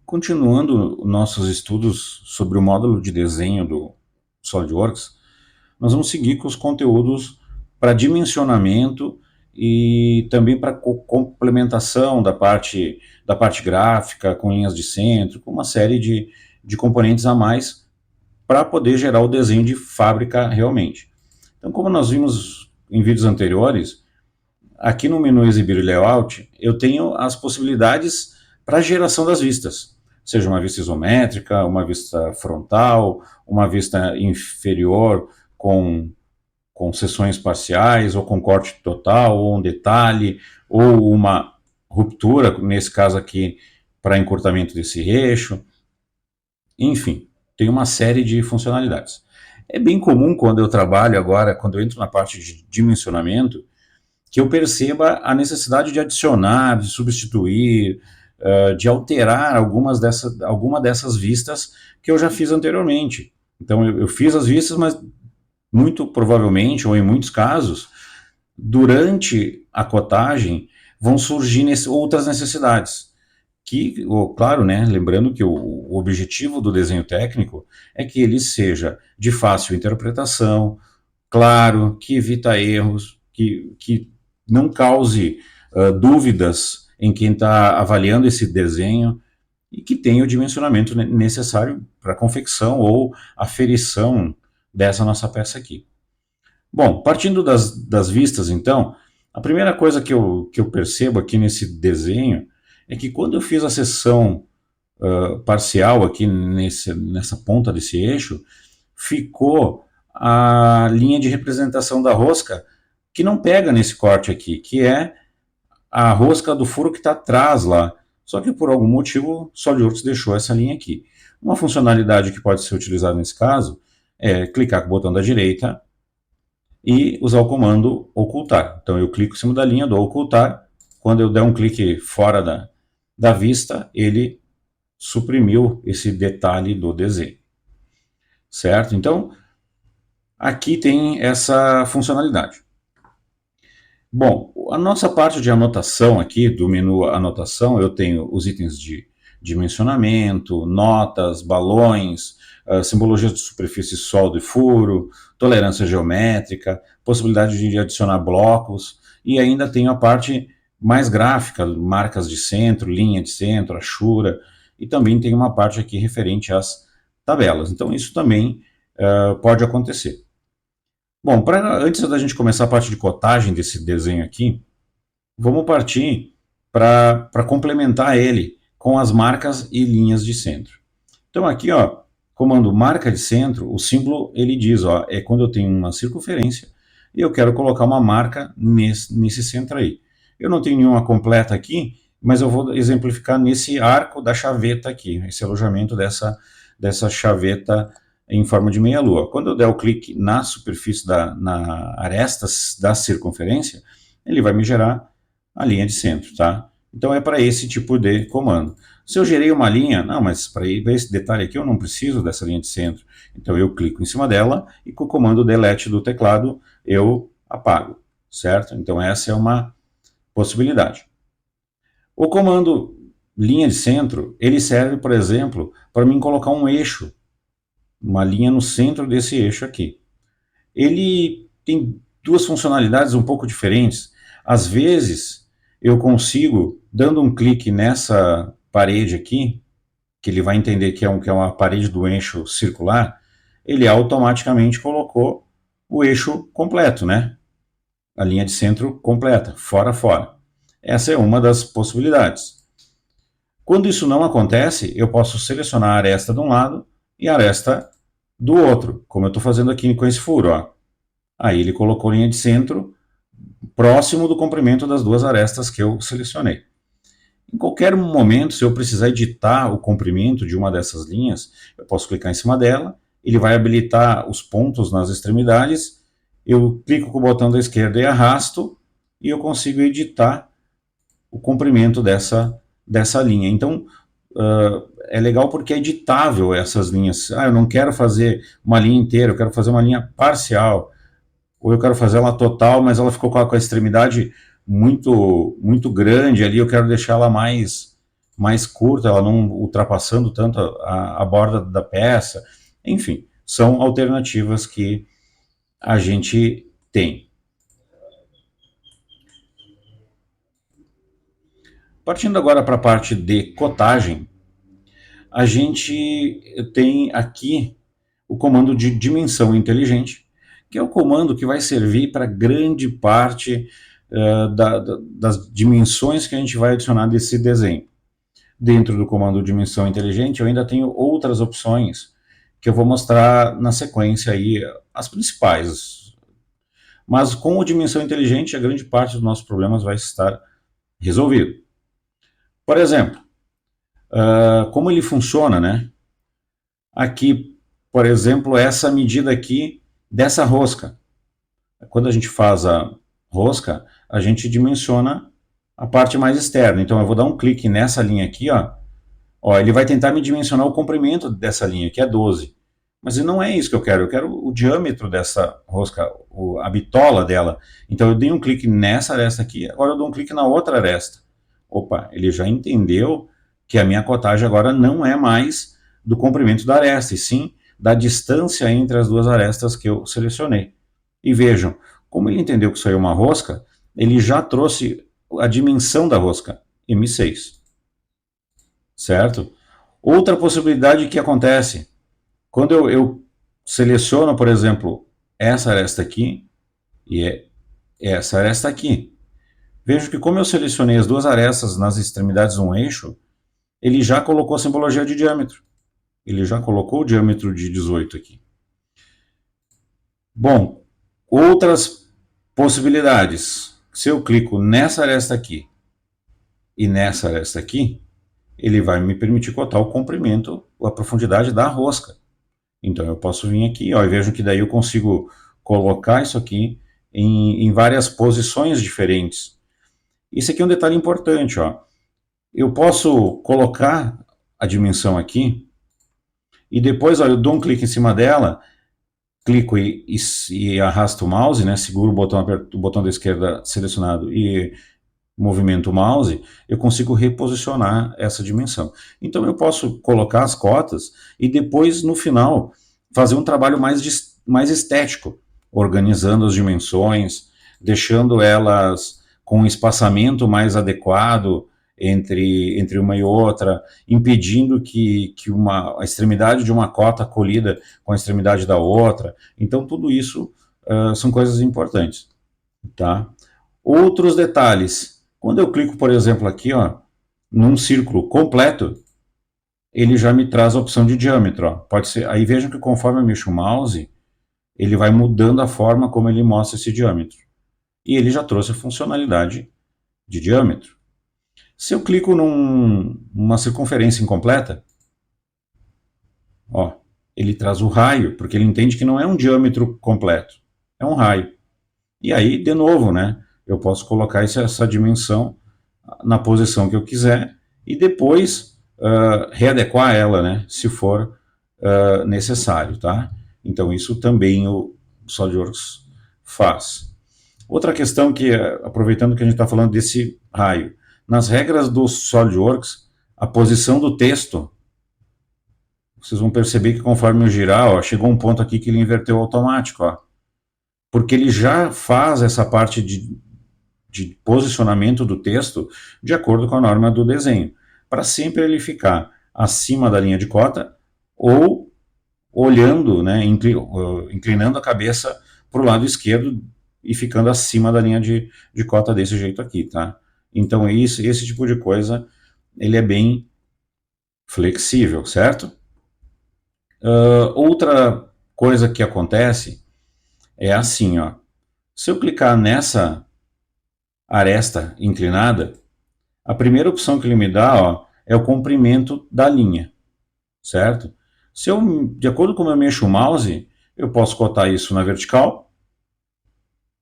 Continuando nossos estudos sobre o módulo de desenho do SolidWorks, nós vamos seguir com os conteúdos para dimensionamento e também para complementação da parte gráfica, com linhas de centro, com uma série de componentes a mais para poder gerar o desenho de fábrica realmente. Então, como nós vimos em vídeos anteriores, aqui no menu Exibir Layout, eu tenho as possibilidades para a geração das vistas, seja uma vista isométrica, uma vista frontal, uma vista inferior com seções parciais, ou com corte total, ou um detalhe, ou uma ruptura, nesse caso aqui, para encurtamento desse eixo. Enfim, tem uma série de funcionalidades. É bem comum quando eu trabalho agora, quando eu entro na parte de dimensionamento, que eu perceba a necessidade de adicionar, de substituir, de alterar alguma dessas vistas que eu já fiz anteriormente. Então, eu fiz as vistas, mas muito provavelmente, ou em muitos casos, durante a cotagem, vão surgir outras necessidades. Que, claro, né, lembrando que o objetivo do desenho técnico é que ele seja de fácil interpretação, claro, que evita erros, que não cause dúvidas em quem está avaliando esse desenho e que tenha o dimensionamento necessário para a confecção ou aferição dessa nossa peça aqui. Bom, partindo das vistas, então, a primeira coisa que eu percebo aqui nesse desenho é que quando eu fiz a seção parcial aqui nessa ponta desse eixo, ficou a linha de representação da rosca que não pega nesse corte aqui, que é a rosca do furo que está atrás lá. Só que por algum motivo, SolidWorks deixou essa linha aqui. Uma funcionalidade que pode ser utilizada nesse caso é clicar com o botão da direita e usar o comando ocultar. Então eu clico em cima da linha, dou ocultar. Quando eu der um clique fora da vista, ele suprimiu esse detalhe do desenho. Certo? Então, aqui tem essa funcionalidade. Bom, a nossa parte de anotação aqui, do menu anotação, eu tenho os itens de dimensionamento, notas, balões, simbologias de superfície, solda e furo, tolerância geométrica, possibilidade de adicionar blocos, e ainda tenho a parte mais gráfica, marcas de centro, linha de centro, achura, e também tem uma parte aqui referente às tabelas. Então isso também pode acontecer. Bom, antes da gente começar a parte de cotagem desse desenho aqui, vamos partir para complementar ele com as marcas e linhas de centro. Então aqui, ó, comando marca de centro, o símbolo ele diz, ó, é quando eu tenho uma circunferência e eu quero colocar uma marca nesse centro aí. Eu não tenho nenhuma completa aqui, mas eu vou exemplificar nesse arco da chaveta aqui, esse alojamento dessa chaveta em forma de meia-lua. Quando eu der o clique na superfície, na aresta da circunferência, ele vai me gerar a linha de centro, tá? Então é para esse tipo de comando. Se eu gerei uma linha, não, mas para esse detalhe aqui eu não preciso dessa linha de centro. Então eu clico em cima dela e com o comando delete do teclado eu apago, certo? Então essa é uma possibilidade. O comando linha de centro, ele serve, por exemplo, para mim colocar um eixo, uma linha no centro desse eixo aqui. Ele tem duas funcionalidades um pouco diferentes. Às vezes, eu consigo, dando um clique nessa parede aqui, que ele vai entender que é uma parede do eixo circular, ele automaticamente colocou o eixo completo, né? A linha de centro completa, fora a fora. Essa é uma das possibilidades. Quando isso não acontece, eu posso selecionar a aresta de um lado e a aresta do outro, como eu estou fazendo aqui com esse furo, ó. Aí ele colocou linha de centro próximo do comprimento das duas arestas que eu selecionei. Em qualquer momento, se eu precisar editar o comprimento de uma dessas linhas, eu posso clicar em cima dela, ele vai habilitar os pontos nas extremidades, eu clico com o botão da esquerda e arrasto, e eu consigo editar o comprimento dessa linha. Então, é legal porque é editável essas linhas. Eu não quero fazer uma linha inteira, eu quero fazer uma linha parcial, ou eu quero fazer ela total, mas ela ficou com a extremidade muito grande ali, eu quero deixar ela mais mais curta, ela não ultrapassando tanto a borda da peça. Enfim, são alternativas que a gente tem. Partindo agora para a parte de cotagem, a gente tem aqui o comando de dimensão inteligente, que é o comando que vai servir para grande parte das dimensões que a gente vai adicionar desse desenho. Dentro do comando dimensão inteligente, eu ainda tenho outras opções que eu vou mostrar na sequência aí, as principais. Mas com a dimensão inteligente, a grande parte dos nossos problemas vai estar resolvido. Por exemplo, como ele funciona, né? Aqui, por exemplo, essa medida aqui dessa rosca. Quando a gente faz a rosca, a gente dimensiona a parte mais externa. Então eu vou dar um clique nessa linha aqui, ó, ele vai tentar me dimensionar o comprimento dessa linha, que é 12. Mas não é isso que eu quero o diâmetro dessa rosca, a bitola dela. Então eu dei um clique nessa aresta aqui, agora eu dou um clique na outra aresta. Opa, ele já entendeu que a minha cotagem agora não é mais do comprimento da aresta, e sim da distância entre as duas arestas que eu selecionei. E vejam, como ele entendeu que isso aí é uma rosca, ele já trouxe a dimensão da rosca, M6. Certo? Outra possibilidade que acontece, quando eu seleciono, por exemplo, essa aresta aqui e essa aresta aqui, vejo que como eu selecionei as duas arestas nas extremidades de um eixo, ele já colocou a simbologia de diâmetro. Ele já colocou o diâmetro de 18 aqui. Bom, outras possibilidades. Se eu clico nessa aresta aqui e nessa aresta aqui, ele vai me permitir cotar o comprimento, a profundidade da rosca. Então eu posso vir aqui, ó, e vejo que daí eu consigo colocar isso aqui em várias posições diferentes. Isso aqui é um detalhe importante, ó. Eu posso colocar a dimensão aqui e depois, ó, eu dou um clique em cima dela, clico e arrasto o mouse, né, seguro o botão da esquerda selecionado e movimento o mouse, eu consigo reposicionar essa dimensão. Então eu posso colocar as cotas e depois, no final, fazer um trabalho mais estético, organizando as dimensões, deixando elas com um espaçamento mais adequado entre uma e outra, impedindo que a extremidade de uma cota colida com a extremidade da outra. Então tudo isso são coisas importantes. Tá? Outros detalhes. Quando eu clico, por exemplo, aqui, ó, num círculo completo, ele já me traz a opção de diâmetro. Ó. Pode ser. Aí vejam que conforme eu mexo o mouse, ele vai mudando a forma como ele mostra esse diâmetro. E ele já trouxe a funcionalidade de diâmetro. Se eu clico numa circunferência incompleta, ó, ele traz o raio, porque ele entende que não é um diâmetro completo, é um raio. E aí, de novo, né, eu posso colocar essa dimensão na posição que eu quiser e depois readequar ela, né, se for necessário, tá? Então isso também o SolidWorks faz. Outra questão que, aproveitando que a gente está falando desse raio, nas regras do SolidWorks, a posição do texto, vocês vão perceber que conforme eu girar, ó, chegou um ponto aqui que ele inverteu automático, ó, porque ele já faz essa parte de posicionamento do texto de acordo com a norma do desenho, para sempre ele ficar acima da linha de cota ou olhando, né, inclinando a cabeça para o lado esquerdo e ficando acima da linha de cota desse jeito aqui, tá? Então esse tipo de coisa, ele é bem flexível, certo? Outra coisa que acontece é assim, ó. Se eu clicar nessa aresta inclinada, a primeira opção que ele me dá, ó, é o comprimento da linha, certo? Se eu, de acordo com como eu mexo o mouse, eu posso cotar isso na vertical,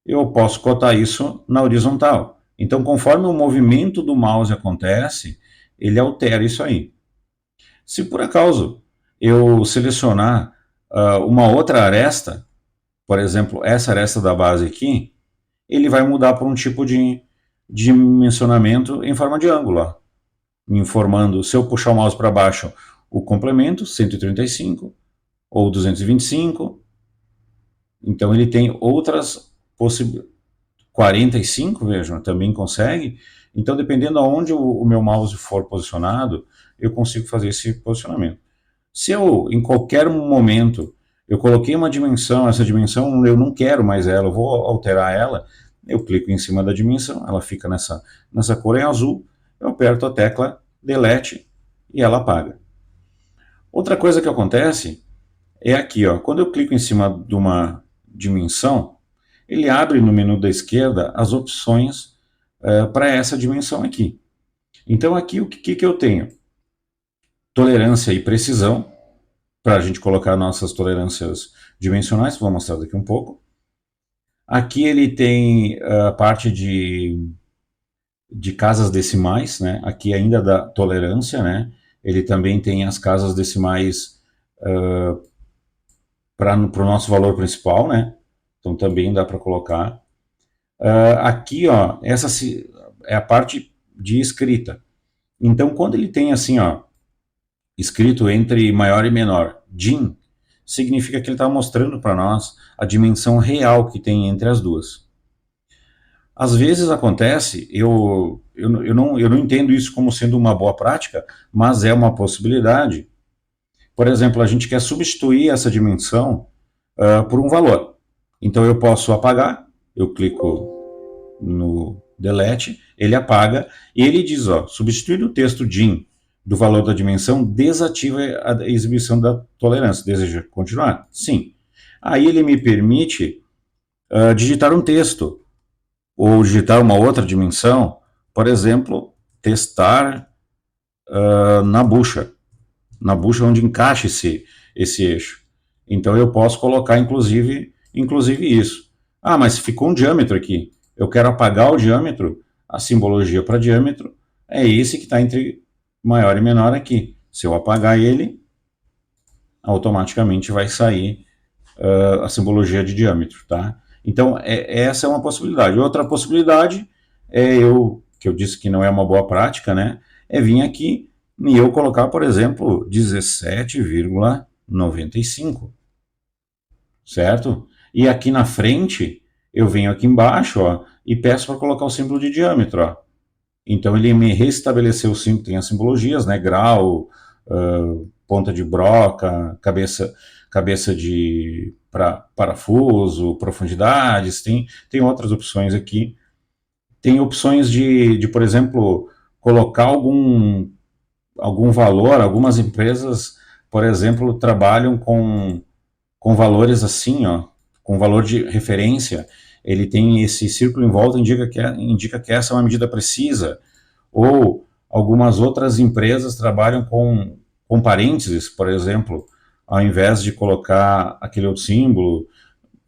eu posso cotar isso na horizontal. Então, conforme o movimento do mouse acontece, ele altera isso aí. Se por acaso eu selecionar uma outra aresta, por exemplo, essa aresta da base aqui, ele vai mudar para um tipo de dimensionamento em forma de ângulo, ó, me informando, se eu puxar o mouse para baixo, o complemento, 135 ou 225. Então ele tem outras possibilidades. 45, vejam, também consegue. Então, dependendo aonde o meu mouse for posicionado, eu consigo fazer esse posicionamento. Se eu, em qualquer momento, eu coloquei uma dimensão, essa dimensão eu não quero mais ela, eu vou alterar ela, eu clico em cima da dimensão, ela fica nessa cor em azul, eu aperto a tecla Delete e ela apaga. Outra coisa que acontece é aqui, ó, quando eu clico em cima de uma dimensão, ele abre no menu da esquerda as opções para essa dimensão aqui. Então aqui o que eu tenho? Tolerância e precisão, para a gente colocar nossas tolerâncias dimensionais, vou mostrar daqui um pouco. Aqui ele tem a parte de casas decimais, né? Aqui ainda dá tolerância, né? Ele também tem as casas decimais para o nosso valor principal, né? Então também dá para colocar. Aqui, ó, essa é a parte de escrita. Então, quando ele tem assim, ó, escrito entre maior e menor, dim, significa que ele está mostrando para nós a dimensão real que tem entre as duas. Às vezes acontece, eu não entendo isso como sendo uma boa prática, mas é uma possibilidade. Por exemplo, a gente quer substituir essa dimensão por um valor. Então eu posso apagar, eu clico no delete, ele apaga e ele diz, ó, substituir o texto dim do valor da dimensão desativa a exibição da tolerância. Deseja continuar? Sim. Aí ele me permite digitar um texto ou digitar uma outra dimensão, por exemplo, testar na bucha onde encaixa esse eixo. Então eu posso colocar inclusive isso. Ah, mas ficou um diâmetro aqui. Eu quero apagar o diâmetro, a simbologia para diâmetro é esse que está entre maior e menor aqui. Se eu apagar ele, automaticamente vai sair a simbologia de diâmetro, tá? Então, essa é uma possibilidade. Outra possibilidade é que eu disse que não é uma boa prática, né? É vir aqui e eu colocar, por exemplo, 17,95, certo? E aqui na frente, eu venho aqui embaixo, ó, e peço para colocar o símbolo de diâmetro, ó. Então ele me restabeleceu o símbolo, tem as simbologias, né? Grau, ponta de broca, cabeça de parafuso, profundidades, tem outras opções aqui. Tem opções por exemplo, colocar algum valor. Algumas empresas, por exemplo, trabalham com valores assim, ó, com valor de referência. Ele tem esse círculo em volta, indica que essa é uma medida precisa. Ou algumas outras empresas trabalham com parênteses, por exemplo, ao invés de colocar aquele outro símbolo.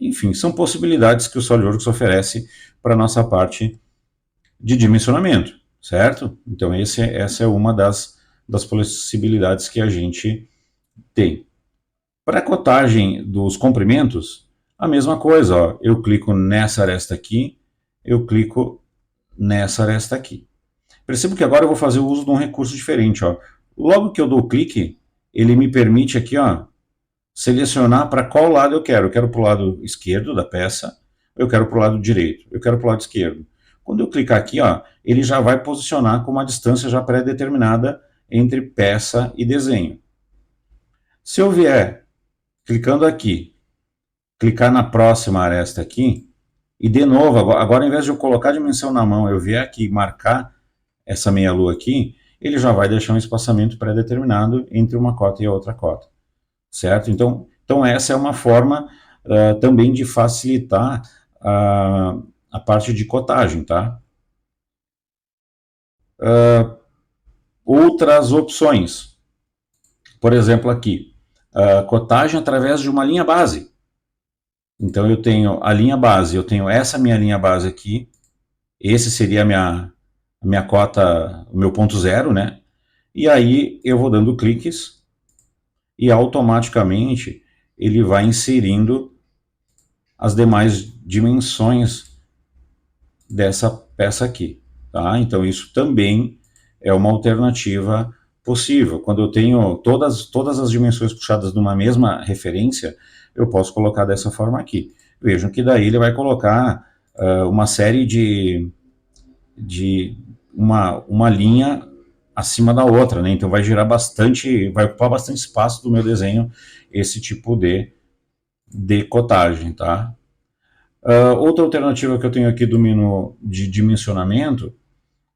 Enfim, são possibilidades que o SolidWorks oferece para a nossa parte de dimensionamento, certo? Então essa é uma das possibilidades que a gente tem. Para a cotagem dos comprimentos, a mesma coisa, ó, eu clico nessa aresta aqui, eu clico nessa aresta aqui. Percebo que agora eu vou fazer o uso de um recurso diferente, ó. Logo que eu dou o clique, ele me permite aqui, ó, selecionar para qual lado eu quero. Eu quero para o lado esquerdo da peça, eu quero para o lado direito, eu quero para o lado esquerdo. Quando eu clicar aqui, ó, ele já vai posicionar com uma distância já pré-determinada entre peça e desenho. Se eu vier clicando aqui, clicar na próxima aresta aqui, e de novo, agora ao invés de eu colocar a dimensão na mão, eu vier aqui marcar essa meia-lua aqui, ele já vai deixar um espaçamento pré-determinado entre uma cota e a outra cota, certo? Então essa é uma forma também de facilitar a parte de cotagem, tá? Outras opções, por exemplo aqui, cotagem através de uma linha base. Então eu tenho a linha base, eu tenho essa minha linha base aqui, esse seria a minha cota, o meu ponto zero, né? E aí eu vou dando cliques e automaticamente ele vai inserindo as demais dimensões dessa peça aqui, tá? Então isso também é uma alternativa possível. Quando eu tenho todas as dimensões puxadas numa mesma referência, eu posso colocar dessa forma aqui. Vejam que daí ele vai colocar uma série de uma linha acima da outra, né? Então vai gerar bastante, vai ocupar bastante espaço do meu desenho esse tipo de decotagem, tá? Outra alternativa que eu tenho aqui do menu de dimensionamento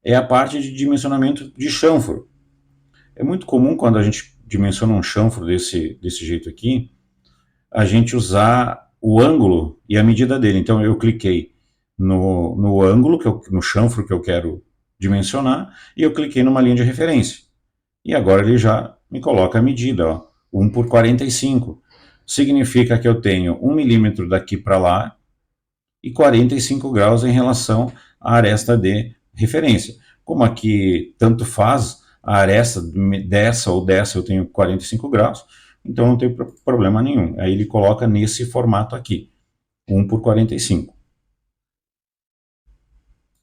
é a parte de dimensionamento de chanfro. É muito comum quando a gente dimensiona um chanfro desse jeito aqui, a gente usar o ângulo e a medida dele. Então eu cliquei no ângulo, no chanfro que eu quero dimensionar, e eu cliquei numa linha de referência. E agora ele já me coloca a medida, ó, 1 por 45. Significa que eu tenho 1 milímetro daqui para lá e 45 graus em relação à aresta de referência. Como aqui tanto faz a aresta dessa ou dessa eu tenho 45 graus, então não tem problema nenhum. Aí ele coloca nesse formato aqui, 1 por 45.